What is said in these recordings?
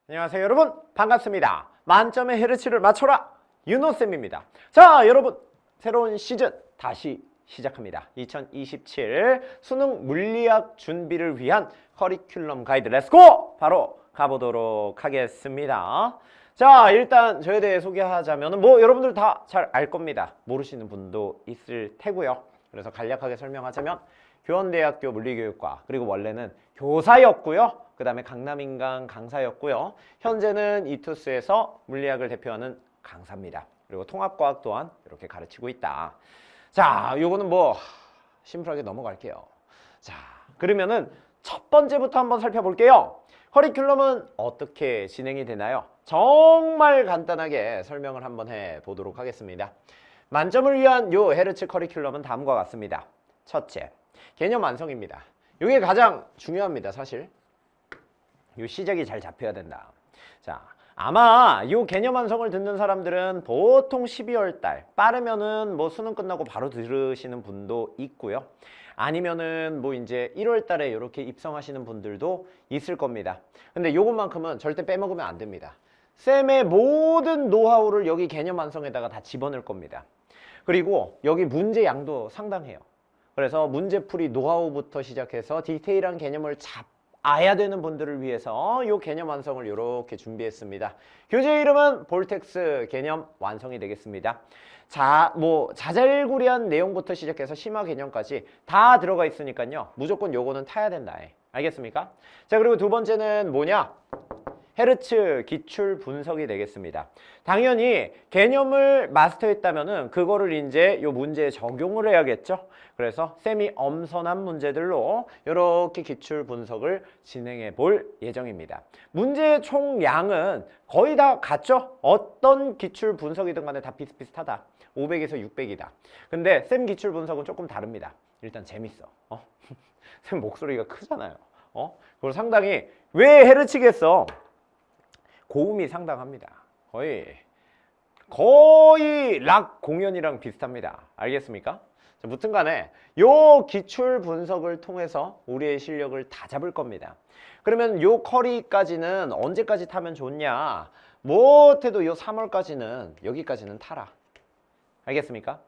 안녕하세요 여러분, 반갑습니다. 만점의 헤르츠를 맞춰라, 윤호쌤입니다. 자 여러분, 새로운 시즌 다시 시작합니다. 2027 수능 물리학 준비를 위한 커리큘럼 가이드 렛츠고! 바로 가보도록 하겠습니다. 자 일단 저에 대해 소개하자면 여러분들 다 잘 알 겁니다. 모르시는 분도 있을 테고요. 그래서 간략하게 설명하자면 교원대학교 물리교육과, 그리고 원래는 교사였고요. 그 다음에 강남인강 강사였고요. 현재는 이투스에서 물리학을 대표하는 강사입니다. 그리고 통합과학 또한 이렇게 가르치고 있다. 자, 요거는 심플하게 넘어갈게요. 자, 그러면은 첫 번째부터 한번 살펴볼게요. 커리큘럼은 어떻게 진행이 되나요? 정말 간단하게 설명을 한번 해보도록 하겠습니다. 만점을 위한 요 헤르츠 커리큘럼은 다음과 같습니다. 첫째, 개념 완성입니다. 이게 가장 중요합니다. 사실 요 시작이 잘 잡혀야 된다. 자, 아마 요 개념 완성을 듣는 사람들은 보통 12월 달, 빠르면은 수능 끝나고 바로 들으시는 분도 있고요. 아니면은 이제 1월 달에 이렇게 입성하시는 분들도 있을 겁니다. 근데 요것만큼은 절대 빼먹으면 안 됩니다. 쌤의 모든 노하우를 여기 개념 완성에다가 다 집어넣을 겁니다. 그리고 여기 문제 양도 상당해요. 그래서 문제풀이 노하우부터 시작해서 디테일한 개념을 알아야 되는 분들을 위해서 이 개념 완성을 이렇게 준비했습니다. 교재 이름은 볼텍스 개념 완성이 되겠습니다. 자잘구레한 내용부터 시작해서 심화 개념까지 다 들어가 있으니까요. 무조건 요거는 타야 된다. 알겠습니까? 자, 그리고 두 번째는 뭐냐? 헤르츠 기출 분석이 되겠습니다. 당연히 개념을 마스터했다면은 그거를 이제 요 문제에 적용을 해야겠죠. 그래서 쌤이 엄선한 문제들로 이렇게 기출 분석을 진행해 볼 예정입니다. 문제의 총량은 거의 다 같죠? 어떤 기출 분석이든 간에 다 비슷비슷하다. 500에서 600이다. 근데 쌤 기출 분석은 조금 다릅니다. 일단 재밌어. 쌤 목소리가 크잖아요. 그리고 상당히 왜 헤르츠겠어? 고음이 상당합니다. 거의 락 공연이랑 비슷합니다. 알겠습니까? 자, 무튼 간에 요 기출 분석을 통해서 우리의 실력을 다 잡을 겁니다. 그러면 요 커리까지는 언제까지 타면 좋냐? 못해도 요 3월까지는 여기까지는 타라. 알겠습니까?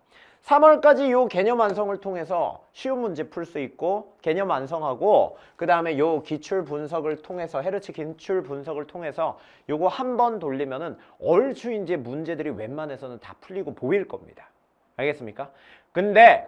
3월까지 요 개념 완성을 통해서 쉬운 문제 풀 수 있고, 개념 완성하고 그 다음에 요 기출 분석을 통해서, 헤르츠 기출 분석을 통해서 요거 한 번 돌리면은 얼추 이제 문제들이 웬만해서는 다 풀리고 보일 겁니다. 알겠습니까? 근데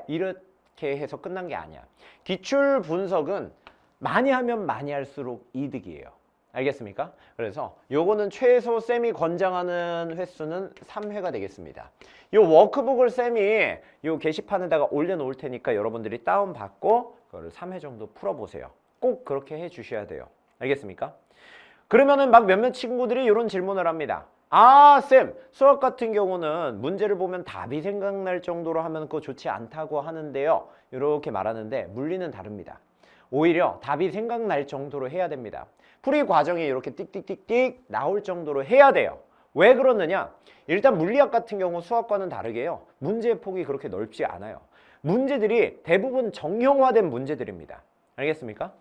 이렇게 해서 끝난 게 아니야. 기출 분석은 많이 하면 많이 할수록 이득이에요. 알겠습니까? 그래서 요거는 최소 쌤이 권장하는 횟수는 3회가 되겠습니다. 요 워크북을 쌤이 요 게시판에다가 올려놓을 테니까 여러분들이 다운받고 그거를 3회 정도 풀어보세요. 꼭 그렇게 해주셔야 돼요. 알겠습니까? 그러면은 몇몇 친구들이 이런 질문을 합니다. 아, 쌤, 수학 같은 경우는 문제를 보면 답이 생각날 정도로 하면 그거 좋지 않다고 하는데요. 이렇게 말하는데 물리는 다릅니다. 오히려 답이 생각날 정도로 해야 됩니다. 풀이 과정이 이렇게 띡띡띡띡 나올 정도로 해야 돼요. 왜 그러느냐? 일단 물리학 같은 경우 수학과는 다르게요. 문제의 폭이 그렇게 넓지 않아요. 문제들이 대부분 정형화된 문제들입니다. 알겠습니까?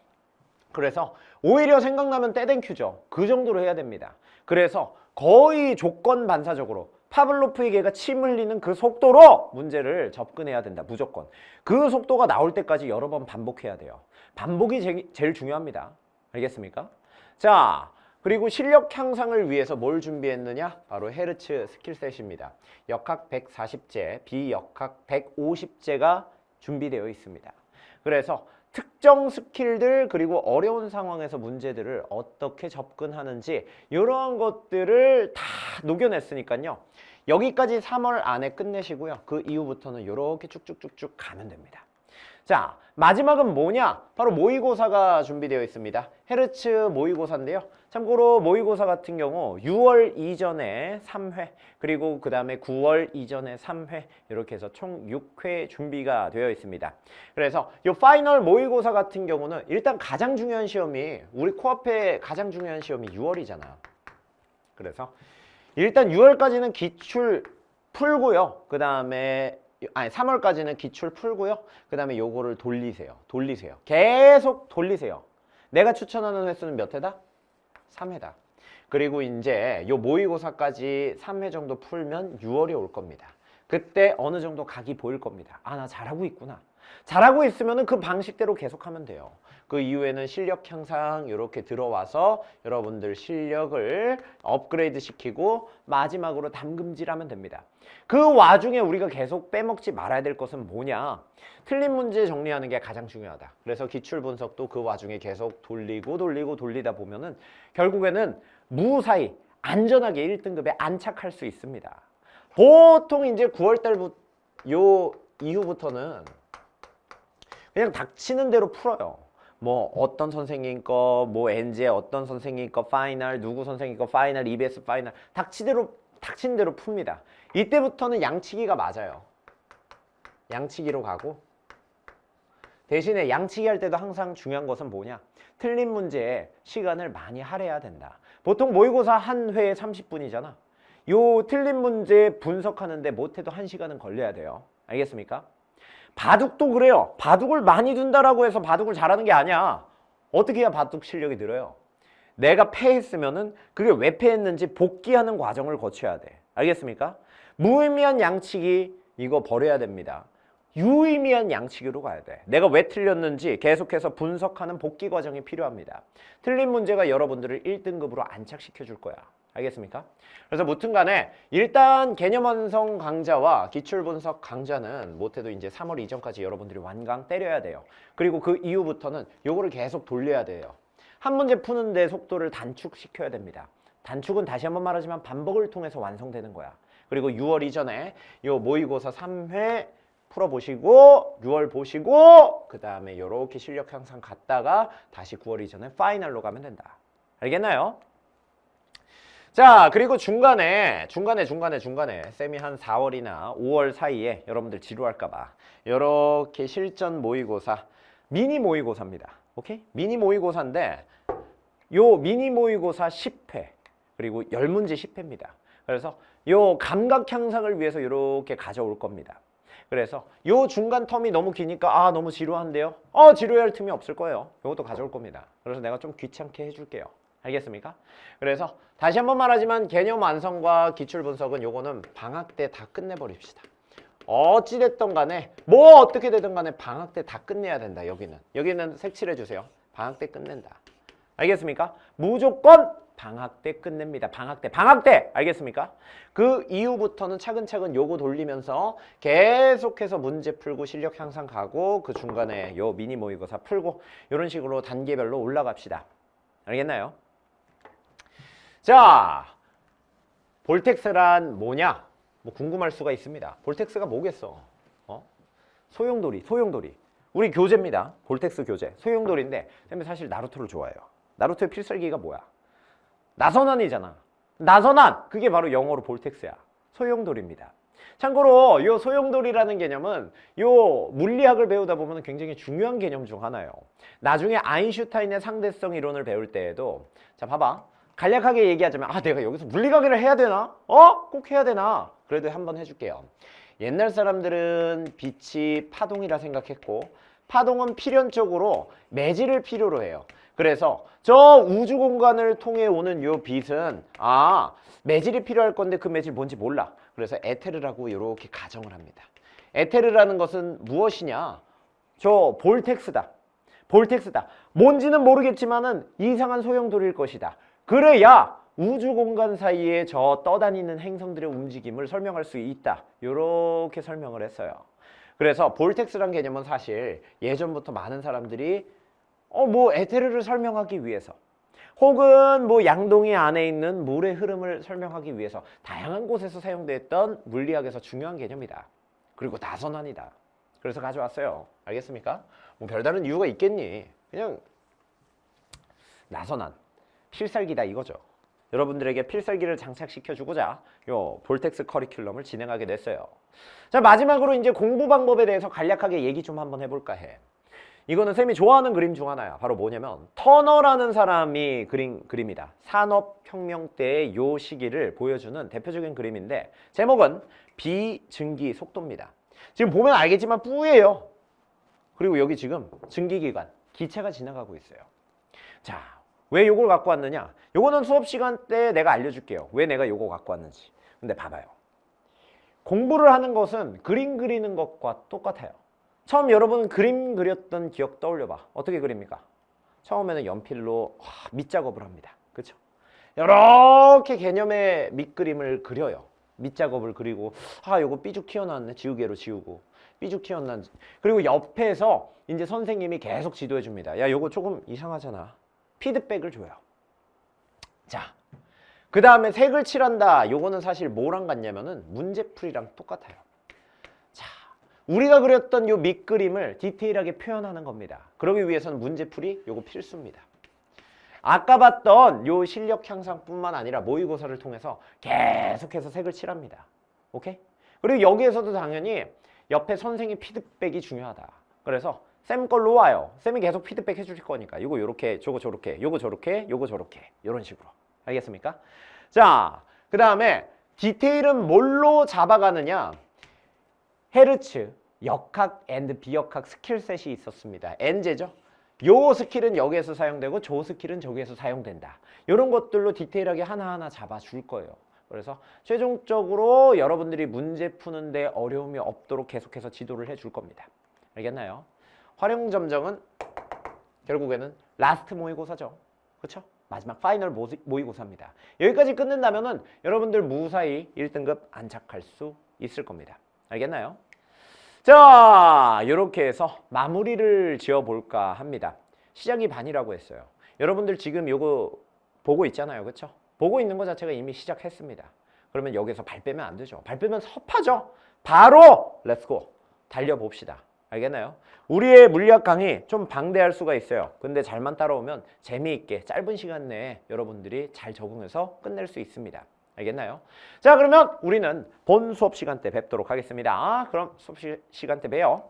그래서 오히려 생각나면 떼땡큐죠. 그 정도로 해야 됩니다. 그래서 거의 조건 반사적으로 파블로프의 개가 침 흘리는 그 속도로 문제를 접근해야 된다. 무조건. 그 속도가 나올 때까지 여러 번 반복해야 돼요. 반복이 제일 중요합니다. 알겠습니까? 자, 그리고 실력 향상을 위해서 뭘 준비했느냐? 바로 헤르츠 스킬셋입니다. 역학 140제, 비역학 150제가 준비되어 있습니다. 그래서 특정 스킬들, 그리고 어려운 상황에서 문제들을 어떻게 접근하는지 이러한 것들을 다 녹여냈으니까요. 여기까지 3월 안에 끝내시고요. 그 이후부터는 이렇게 쭉쭉쭉쭉 가면 됩니다. 자, 마지막은 뭐냐? 바로 모의고사가 준비되어 있습니다. 헤르츠 모의고사인데요. 참고로 모의고사 같은 경우 6월 이전에 3회, 그리고 그 다음에 9월 이전에 3회, 이렇게 해서 총 6회 준비가 되어 있습니다. 그래서 이 파이널 모의고사 같은 경우는 일단 가장 중요한 시험이, 우리 코앞에 가장 중요한 시험이 6월이잖아요. 그래서 일단 6월까지는 기출 풀고요. 그 다음에 3월까지는 기출 풀고요. 그 다음에 요거를 돌리세요. 계속 돌리세요. 내가 추천하는 횟수는 몇 회다? 3회다. 그리고 이제 요 모의고사까지 3회 정도 풀면 6월이 올 겁니다. 그때 어느 정도 각이 보일 겁니다. 아, 나 잘하고 있구나. 잘하고 있으면 그 방식대로 계속하면 돼요. 그 이후에는 실력 향상 이렇게 들어와서 여러분들 실력을 업그레이드 시키고 마지막으로 담금질하면 됩니다. 그 와중에 우리가 계속 빼먹지 말아야 될 것은 뭐냐? 틀린 문제 정리하는 게 가장 중요하다. 그래서 기출 분석도 그 와중에 계속 돌리다 보면은 결국에는 무사히 안전하게 1등급에 안착할 수 있습니다. 보통 이제 9월달부터 요 이후부터는 그냥 닥치는 대로 풀어요. 뭐 어떤 선생님 거, 뭐 엔제 어떤 선생님 거 파이널, 누구 선생님 거 파이널, EBS 파이널 닥치는 대로 풉니다. 이때부터는 양치기가 맞아요. 양치기로 가고 대신에 양치기 할 때도 항상 중요한 것은 뭐냐? 틀린 문제에 시간을 많이 할애해야 된다. 보통 모의고사 한 회에 30분이잖아. 요 틀린 문제 분석하는데 못해도 1시간은 걸려야 돼요. 알겠습니까? 바둑도 그래요. 바둑을 많이 둔다라고 해서 바둑을 잘하는 게 아니야. 어떻게 해야 바둑 실력이 늘어요? 내가 패했으면은 그게 왜 패했는지 복귀하는 과정을 거쳐야 돼. 알겠습니까? 무의미한 양치기 이거 버려야 됩니다. 유의미한 양치기로 가야 돼. 내가 왜 틀렸는지 계속해서 분석하는 복귀 과정이 필요합니다. 틀린 문제가 여러분들을 1등급으로 안착시켜 줄 거야. 알겠습니까? 그래서 무튼 간에 일단 개념 완성 강좌와 기출 분석 강좌는 못해도 이제 3월 이전까지 여러분들이 완강 때려야 돼요. 그리고 그 이후부터는 요거를 계속 돌려야 돼요. 한 문제 푸는데 속도를 단축시켜야 됩니다. 단축은 다시 한번 말하지만 반복을 통해서 완성되는 거야. 그리고 6월 이전에 요 모의고사 3회 풀어보시고 6월 보시고 그 다음에 요렇게 실력 향상 갔다가 다시 9월 이전에 파이널로 가면 된다. 알겠나요? 자, 그리고 중간에 쌤이 한 4월이나 5월 사이에 여러분들 지루할까봐 요렇게 실전 모의고사 미니 모의고사입니다. 오케이? 미니 모의고사인데 요 미니 모의고사 10회 그리고 10문제 10회입니다. 그래서 요 감각 향상을 위해서 이렇게 가져올 겁니다. 그래서 요 중간 텀이 너무 기니까 아 너무 지루한데요? 지루할 틈이 없을 거예요. 요것도 가져올 겁니다. 그래서 내가 좀 귀찮게 해줄게요. 알겠습니까? 그래서 다시 한번 말하지만 개념 완성과 기출 분석은 요거는 방학 때 다 끝내버립시다. 어찌됐든 간에 뭐 어떻게 되든 간에 방학 때 다 끝내야 된다. 여기는 색칠해주세요. 방학 때 끝낸다. 알겠습니까? 무조건 방학 때 끝냅니다. 방학 때 알겠습니까? 그 이후부터는 차근차근 요거 돌리면서 계속해서 문제 풀고 실력 향상 가고 그 중간에 요 미니 모의고사 풀고 이런 식으로 단계별로 올라갑시다. 알겠나요? 자, 볼텍스란 뭐냐? 뭐 궁금할 수가 있습니다. 볼텍스가 뭐겠어? 소용돌이. 우리 교재입니다. 볼텍스 교재. 소용돌이인데 쌤이 사실 나루토를 좋아해요. 나루토의 필살기가 뭐야? 나선환이잖아. 나선환! 그게 바로 영어로 볼텍스야. 소용돌이입니다. 참고로 요 소용돌이라는 개념은 요 물리학을 배우다 보면 굉장히 중요한 개념 중 하나예요. 나중에 아인슈타인의 상대성 이론을 배울 때에도 자 봐봐. 간략하게 얘기하자면 내가 여기서 물리학을 해야 되나? 꼭 해야 되나? 그래도 한번 해줄게요. 옛날 사람들은 빛이 파동이라 생각했고 파동은 필연적으로 매질을 필요로 해요. 그래서 저 우주 공간을 통해 오는 요 빛은 매질이 필요할 건데 그 매질 뭔지 몰라. 그래서 에테르라고 이렇게 가정을 합니다. 에테르라는 것은 무엇이냐? 저 볼텍스다. 뭔지는 모르겠지만은 이상한 소용돌이일 것이다. 그래야 우주 공간 사이에 저 떠다니는 행성들의 움직임을 설명할 수 있다. 이렇게 설명을 했어요. 그래서 볼텍스란 개념은 사실 예전부터 많은 사람들이 뭐 에테르를 설명하기 위해서 혹은 뭐 양동이 안에 있는 물의 흐름을 설명하기 위해서 다양한 곳에서 사용됐던 물리학에서 중요한 개념이다. 그리고 나선환이다. 그래서 가져왔어요. 알겠습니까? 뭐 별다른 이유가 있겠니? 그냥 나선환, 필살기다 이거죠. 여러분들에게 필살기를 장착시켜주고자 요 볼텍스 커리큘럼을 진행하게 됐어요. 자, 마지막으로 이제 공부 방법에 대해서 간략하게 얘기 좀 한번 해볼까 해. 이거는 쌤이 좋아하는 그림 중 하나야. 바로 뭐냐면 터너라는 사람이 그린 그림이다. 산업혁명 때의 요 시기를 보여주는 대표적인 그림인데 제목은 비증기 속도입니다. 지금 보면 알겠지만 뿌예요. 그리고 여기 지금 증기기관, 기체가 지나가고 있어요. 자, 왜 요걸 갖고 왔느냐? 요거는 수업 시간 때 내가 알려줄게요. 왜 내가 요거 갖고 왔는지. 근데 봐봐요. 공부를 하는 것은 그림 그리는 것과 똑같아요. 처음 여러분 그림 그렸던 기억 떠올려봐. 어떻게 그립니까? 처음에는 연필로 밑작업을 합니다. 그렇죠? 이렇게 개념의 밑그림을 그려요. 밑작업을 그리고 요거 삐죽 튀어나왔네. 지우개로 지우고 삐죽 튀어나왔네. 그리고 옆에서 이제 선생님이 계속 지도해 줍니다. 야, 요거 조금 이상하잖아. 피드백을 줘요. 자, 그 다음에 색을 칠한다. 요거는 사실 뭐랑 같냐면은 문제풀이랑 똑같아요. 자, 우리가 그렸던 요 밑그림을 디테일하게 표현하는 겁니다. 그러기 위해서는 문제풀이 요거 필수입니다. 아까 봤던 요 실력 향상뿐만 아니라 모의고사를 통해서 계속해서 색을 칠합니다. 오케이? 그리고 여기에서도 당연히 옆에 선생님 피드백이 중요하다. 그래서 쌤 걸로 와요. 쌤이 계속 피드백 해줄 거니까 요거 요렇게, 저거 저렇게, 요거 저렇게, 요거 저렇게 이런 식으로. 알겠습니까? 자, 그 다음에 디테일은 뭘로 잡아가느냐? 헤르츠, 역학 앤드 비역학 스킬셋이 있었습니다. N제죠? 요 스킬은 여기에서 사용되고 저 스킬은 저기에서 사용된다. 이런 것들로 디테일하게 하나하나 잡아줄 거예요. 그래서 최종적으로 여러분들이 문제 푸는데 어려움이 없도록 계속해서 지도를 해줄 겁니다. 알겠나요? 활용점정은 결국에는 라스트 모의고사죠. 그렇죠? 마지막 파이널 모의고사입니다. 여기까지 끝낸다면은 여러분들 무사히 1등급 안착할 수 있을 겁니다. 알겠나요? 자, 이렇게 해서 마무리를 지어볼까 합니다. 시작이 반이라고 했어요. 여러분들 지금 요거 보고 있잖아요. 그렇죠? 보고 있는 것 자체가 이미 시작했습니다. 그러면 여기서 발 빼면 안 되죠. 발 빼면 섭하죠. 바로 렛츠고 달려봅시다. 알겠나요? 우리의 물리학 강의 좀 방대할 수가 있어요. 근데 잘만 따라오면 재미있게 짧은 시간 내에 여러분들이 잘 적응해서 끝낼 수 있습니다. 알겠나요? 자, 그러면 우리는 본 수업 시간 때 뵙도록 하겠습니다. 그럼 수업 시간 때 봬요.